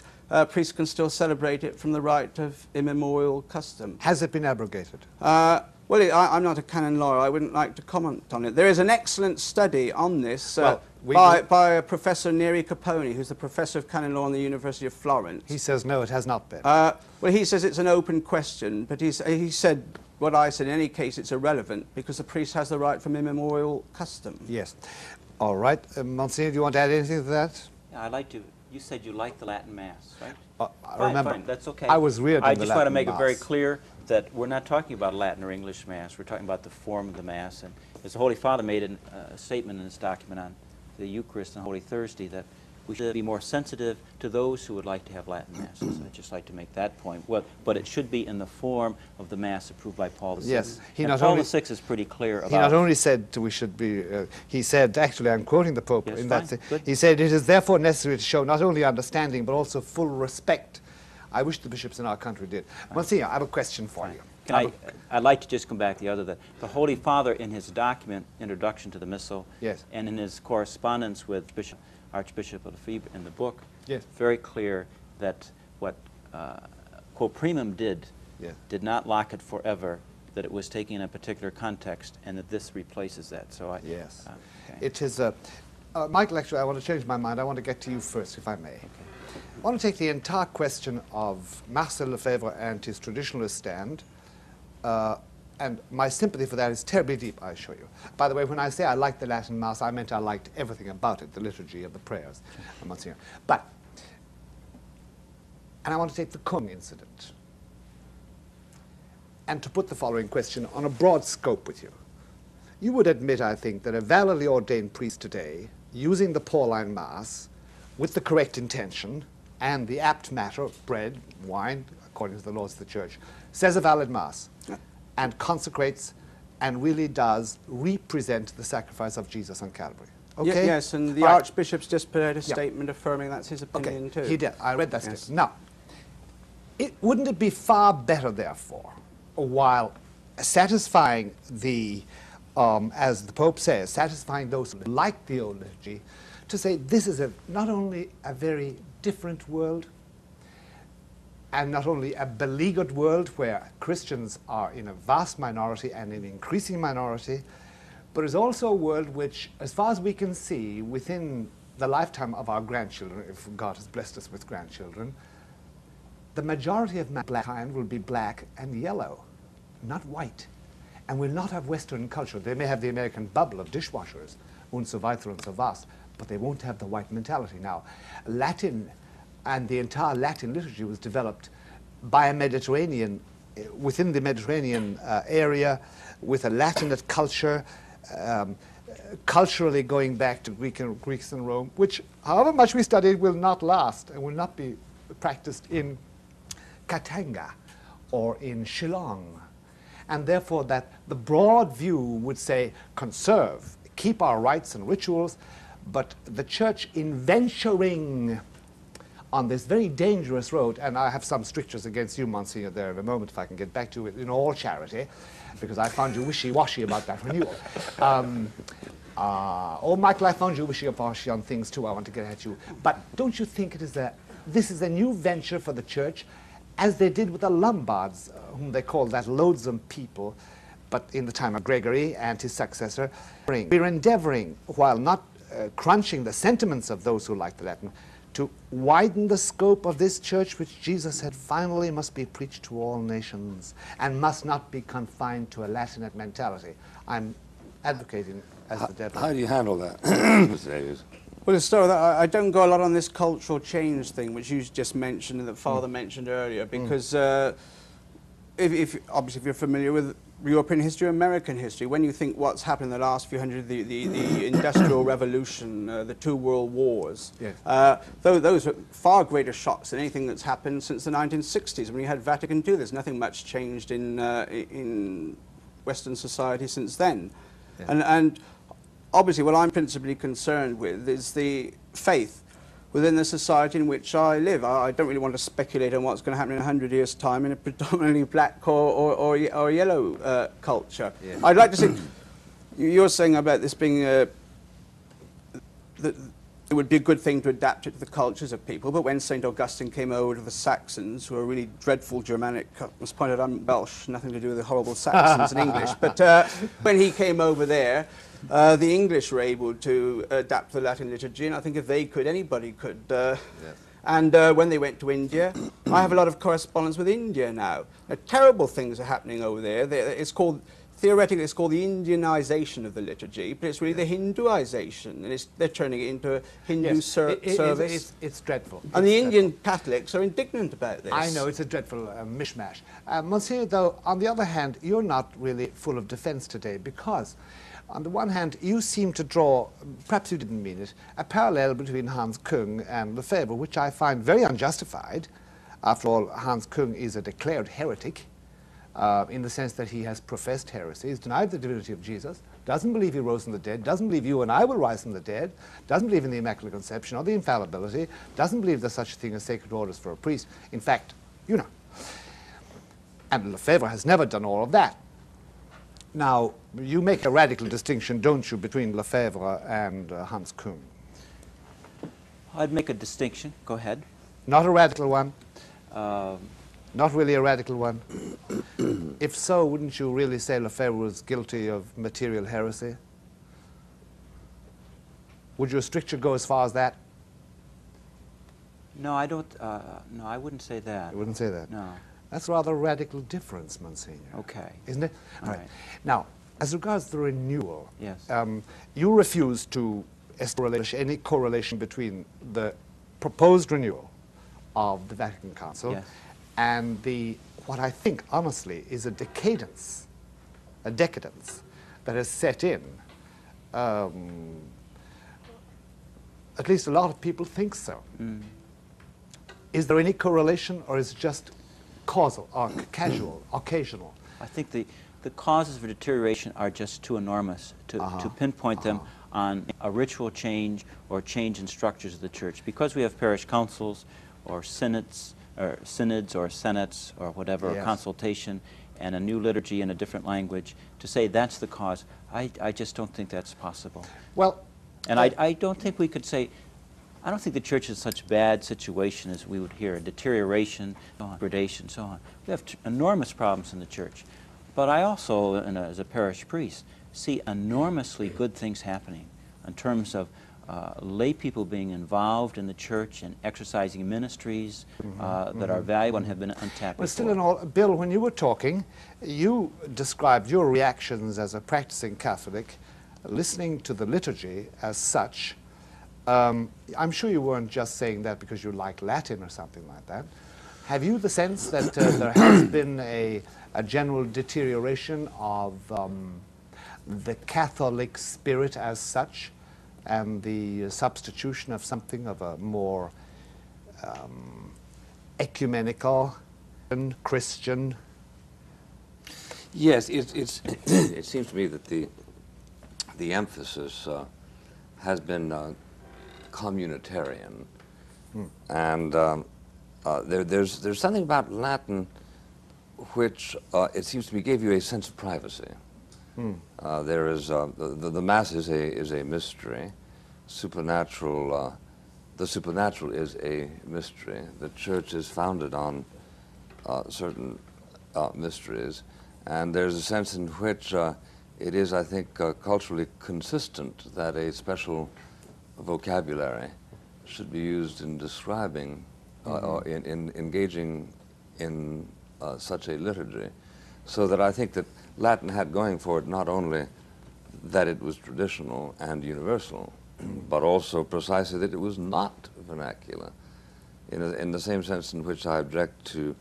priests can still celebrate it from the right of immemorial custom. Has it been abrogated? Well, I'm not a canon lawyer. I wouldn't like to comment on it. There is an excellent study on this by Professor Neri Caponi, who's the professor of canon law in the University of Florence. He says no, it has not been. Well, he says it's an open question, but he said what I said. In any case, it's irrelevant, because the priest has the right from immemorial custom. Yes. All right. Monsignor, do you want to add anything to that? Yeah, I'd like to. You said you like the Latin Mass, right? Remember, fine, that's okay. I was reared in the Latin Mass. I just want to make it very clear that we're not talking about Latin or English Mass. We're talking about the form of the Mass. And as the Holy Father made a statement in his document on the Eucharist and Holy Thursday, that we should be more sensitive to those who would like to have Latin Masses. I'd just like to make that point. Well, but it should be in the form of the Mass approved by Paul VI. Yes. Paul VI is pretty clear about... He not only said we should be... he said, actually, I'm quoting the Pope in that... Good. He said, it is therefore necessary to show not only understanding, but also full respect. I wish the bishops in our country did. Monsignor, I have a question for you. I'd like to just come back to the other. The Holy Father, in his document, Introduction to the Missal, yes, and in his correspondence with Archbishop of Lefebvre in the book, yes, very clear that what quo primum did not lock it forever, that it was taken in a particular context, and that this replaces that. So yes. Okay. It is Michael, actually, I want to change my mind. I want to get to you first, if I may. Okay. I want to take the entire question of Marcel Lefebvre and his traditionalist stand, and my sympathy for that is terribly deep, I assure you. By the way, when I say I liked the Latin Mass, I meant I liked everything about it, the liturgy of the prayers, Monsignor. But, and I want to take the Kung incident, and to put the following question on a broad scope with you. You would admit, I think, that a validly ordained priest today, using the Pauline Mass, with the correct intention, and the apt matter, bread, wine, according to the laws of the Church, says a valid Mass, and consecrates and really does represent the sacrifice of Jesus on Calvary. Okay? Yes, and the Archbishop's just put out a statement affirming that's his opinion too. He did. I read that statement. Now, wouldn't it be far better, therefore, while satisfying the, as the Pope says, satisfying those who like the old liturgy, to say this is not only a very different world, and not only a beleaguered world where Christians are in a vast minority and an increasing minority, but is also a world which, as far as we can see, within the lifetime of our grandchildren, if God has blessed us with grandchildren, the majority of mankind will be black and yellow, not white, and will not have Western culture. They may have the American bubble of dishwashers, und so weiter und so was, but they won't have the white mentality. Now, Latin and the entire Latin liturgy was developed by a Mediterranean, within the Mediterranean area, with a Latinate culture, culturally going back to Greeks and Rome, which, however much we study, will not last and will not be practiced in Katanga or in Shillong. And therefore that the broad view would say conserve, keep our rites and rituals, but the church in venturing on this very dangerous road, and I have some strictures against you, Monsignor, there in a moment, if I can get back to it, in all charity, because I found you wishy-washy about that renewal. Oh, Michael, I found you wishy-washy on things too. I want to get at you. But don't you think this is a new venture for the church, as they did with the Lombards, whom they called that loathsome people, but in the time of Gregory and his successor? We're endeavoring, while not crunching the sentiments of those who like the Latin, to widen the scope of this church, which Jesus said finally must be preached to all nations and must not be confined to a Latinate mentality. I'm advocating as the devil. How do you handle that? Well, to start with, I don't go a lot on this cultural change thing, which you just mentioned and that Father mentioned earlier, because obviously if you're familiar with European history, American history, when you think what's happened in the last few hundred, the Industrial Revolution, the 2 world wars, yes. Those are far greater shocks than anything that's happened since the 1960s when you had Vatican II. There's nothing much changed in Western society since then. Yeah. And obviously what I'm principally concerned with is the faith within the society in which I live. I don't really want to speculate on what's going to happen in 100 years' time in a predominantly black or yellow culture. Yeah. I'd like to say, you're saying about this being, that it would be a good thing to adapt it to the cultures of people, but when St. Augustine came over to the Saxons, who are really dreadful Germanic, I must point out I'm Welsh, nothing to do with the horrible Saxons in English, but when he came over there, the English were able to adapt the Latin liturgy, and I think if they could, anybody could. Yes. And when they went to India, I have a lot of correspondence with India now. Terrible things are happening over there. Theoretically, it's called the Indianization of the liturgy, but it's really the Hinduization, and they're turning it into a Hindu service. It's dreadful. And the Indian Catholics are indignant about this. I know, it's a dreadful mishmash. Monsieur, though, on the other hand, you're not really full of defense today, because on the one hand, you seem to draw, perhaps you didn't mean it, a parallel between Hans Küng and Lefebvre, which I find very unjustified. After all, Hans Küng is a declared heretic, in the sense that he has professed heresy. He's denied the divinity of Jesus, doesn't believe he rose from the dead, doesn't believe you and I will rise from the dead, doesn't believe in the Immaculate Conception or the infallibility, doesn't believe there's such a thing as sacred orders for a priest. In fact, you know. And Lefebvre has never done all of that. Now, you make a radical distinction, don't you, between Lefebvre and Hans Küng? I'd make a distinction. Go ahead. Not a radical one? Not really a radical one? If so, wouldn't you really say Lefebvre was guilty of material heresy? Would your stricture go as far as that? No, I don't. No, I wouldn't say that. You wouldn't say that? No. That's a rather radical difference, Monsignor. Okay. Isn't it? All right. Now, as regards the renewal, yes. You refuse to establish any correlation between the proposed renewal of the Vatican Council, yes, and what I think, honestly, is a decadence that has set in. At least a lot of people think so. Mm. Is there any correlation, or is it just causal or casual, occasional? I think the causes for deterioration are just too enormous to pinpoint them on a ritual change or change in structures of the church. Because we have parish councils or synods or senates or whatever, yes, or consultation, and a new liturgy in a different language, to say that's the cause, I just don't think that's possible. Well, and I don't think we could say, I don't think the church is such a bad situation as we would hear, a deterioration, degradation, so on. We have enormous problems in the church. But I also, as a parish priest, see enormously good things happening in terms of lay people being involved in the church and exercising ministries that are valuable and have been untapped. Well, still in all, Bill, when you were talking, you described your reactions as a practicing Catholic, listening to the liturgy as such, I'm sure you weren't just saying that because you like Latin or something like that. Have you the sense that there has been a general deterioration of the Catholic spirit as such, and the substitution of something of a more ecumenical, Christian? Yes, it seems to me that the emphasis has been communitarian, and there's something about Latin which it seems to me gave you a sense of privacy. There is the Mass is a mystery, supernatural. The supernatural is a mystery. The Church is founded on certain mysteries, and there's a sense in which it is, I think, culturally consistent that a special vocabulary should be used in describing or in engaging in such a liturgy, so that I think that Latin had going for it not only that it was traditional and universal, but also precisely that it was not vernacular, in the same sense in which I object to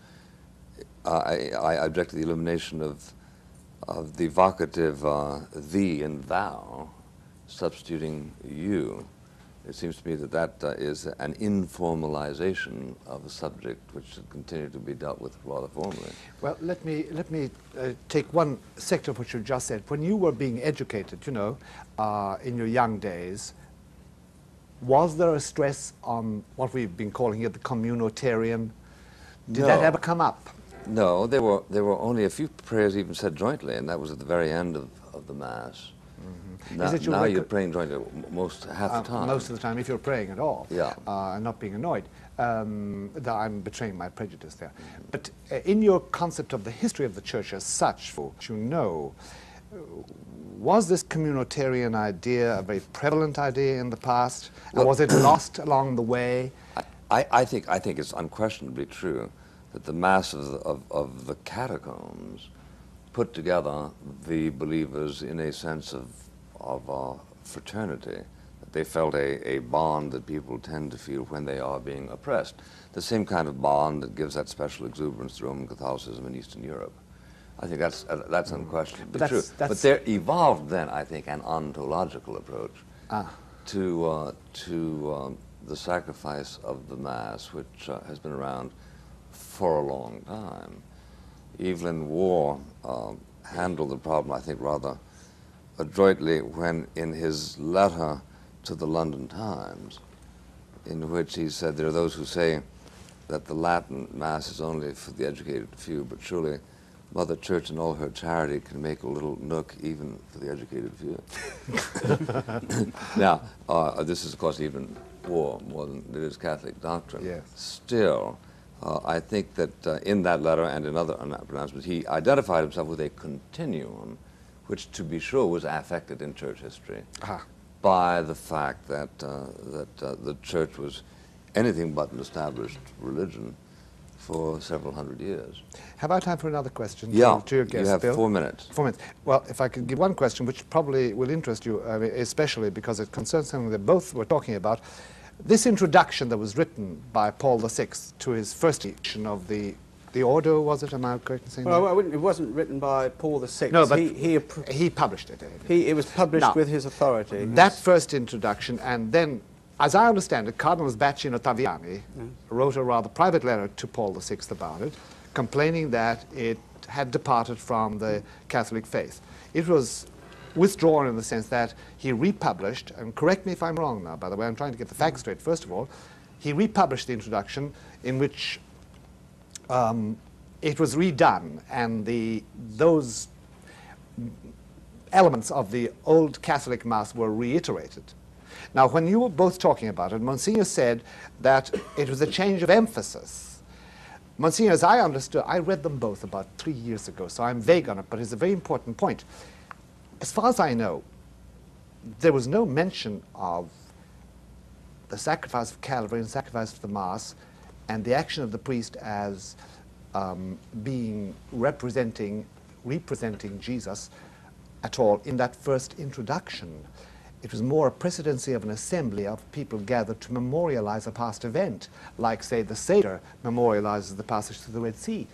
I object to the elimination of the vocative thee and thou, substituting you. It seems to me that that is an informalization of a subject which should continue to be dealt with rather formally. Well, let me take one sector of what you just said. When you were being educated, you know, in your young days, was there a stress on what we've been calling here the communitarian? Did that ever come up? No, there were only a few prayers even said jointly, and that was at the very end of the Mass. Now you're praying jointly half the time. Most of the time, if you're praying at all. Yeah. And not being annoyed. That I'm betraying my prejudice there. But in your concept of the history of the Church as such, you know, was this communitarian idea a very prevalent idea in the past? And was it lost along the way? I think it's unquestionably true that the Mass of the catacombs put together the believers in a sense of fraternity, that they felt a bond that people tend to feel when they are being oppressed, the same kind of bond that gives that special exuberance to Roman Catholicism in Eastern Europe. I think that's unquestionably true. But there evolved then, I think, an ontological approach to the sacrifice of the Mass, which has been around for a long time. Evelyn Waugh handled the problem, I think, rather adroitly when, in his letter to the London Times, in which he said, there are those who say that the Latin Mass is only for the educated few, but surely Mother Church and all her charity can make a little nook even for the educated few. Now, this is, of course, even more than it is Catholic doctrine. Yes. Still, I think that in that letter and in other pronouncements, he identified himself with a continuum, which, to be sure, was affected in church history by the fact that the church was anything but an established religion for several hundred years. Have I time for another question? Yeah, to your guest, you have Bill? 4 minutes. 4 minutes. Well, if I could give one question, which probably will interest you, especially because it concerns something that both were talking about. This introduction that was written by Paul VI to his first edition of the Ordo, was it? Am I correct in saying that? Well, it wasn't written by Paul VI. No, but he published it. It was published with his authority. That first introduction, and then, as I understand it, Cardinals Bacci and Ottaviani wrote a rather private letter to Paul VI about it, complaining that it had departed from the Catholic faith. It was withdrawn in the sense that he republished, and correct me if I'm wrong now, by the way, I'm trying to get the facts straight first of all, he republished the introduction in which it was redone, and those elements of the old Catholic Mass were reiterated. Now, when you were both talking about it, Monsignor said that it was a change of emphasis. Monsignor, as I understood, I read them both about 3 years ago, so I'm vague on it, but it's a very important point. As far as I know, there was no mention of the sacrifice of Calvary and the sacrifice of the Mass and the action of the priest as being representing Jesus at all in that first introduction. It was more a presidency of an assembly of people gathered to memorialize a past event, like, say, the Seder memorializes the passage through the Red Sea.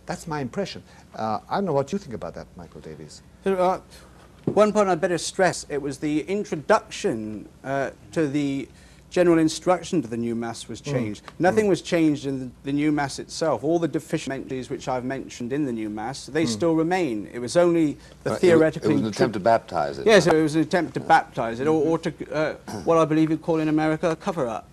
That's my impression. I don't know what you think about that, Michael Davies. One point I'd better stress, it was the introduction to the general instruction to the new Mass was changed. Nothing was changed in the new Mass itself. All the deficiencies which I've mentioned in the new Mass, they still remain. It was only the theoretical... It was an attempt to baptize it. Yes, it was an attempt to baptize it, or to, what I believe you'd call in America, a cover-up.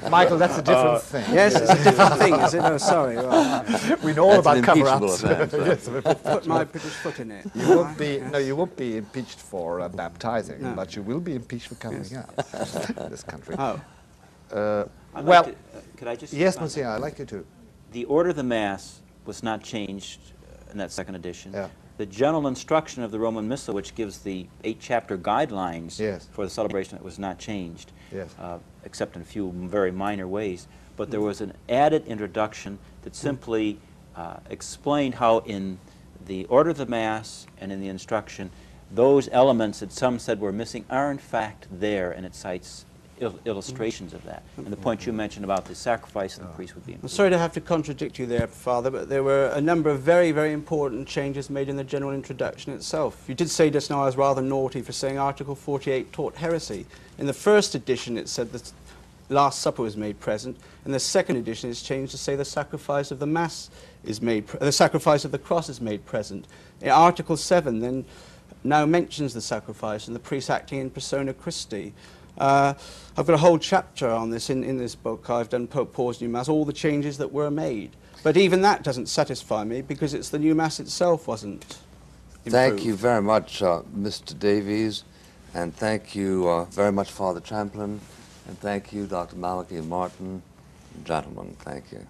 Michael, that's a different thing. Yes, it's a different thing, is it? Oh, sorry. Right. We know all about cover-ups. Yes, put my British foot in it. You won't be, no, you won't be impeached for baptizing, but you will be impeached for covering up in this country. Oh. Well, could I just... yes, Monsieur, I'd like you to. The order of the Mass was not changed in that second edition. Yeah. The general instruction of the Roman Missal, which gives the 8-chapter guidelines for the celebration, it was not changed, except in a few very minor ways. But there was an added introduction that simply explained how in the order of the Mass and in the instruction, those elements that some said were missing are in fact there, and it cites illustrations of that. And the point you mentioned about the sacrifice of the priest would be important. I'm sorry to have to contradict you there, Father, but there were a number of very, very important changes made in the general introduction itself. You did say just now I was rather naughty for saying Article 48 taught heresy. In the first edition it said that Last Supper was made present. In the second edition it's changed to say the sacrifice of the Mass is made, the sacrifice of the cross is made present. In Article 7 then now mentions the sacrifice and the priest acting in persona Christi. I've got a whole chapter on this in this book. I've done Pope Paul's New Mass, all the changes that were made. But even that doesn't satisfy me because it's the New Mass itself wasn't improved. Thank you very much, Mr. Davies, and thank you very much, Father Champlin, and thank you, Dr. Malachi and Martin. Gentlemen, thank you.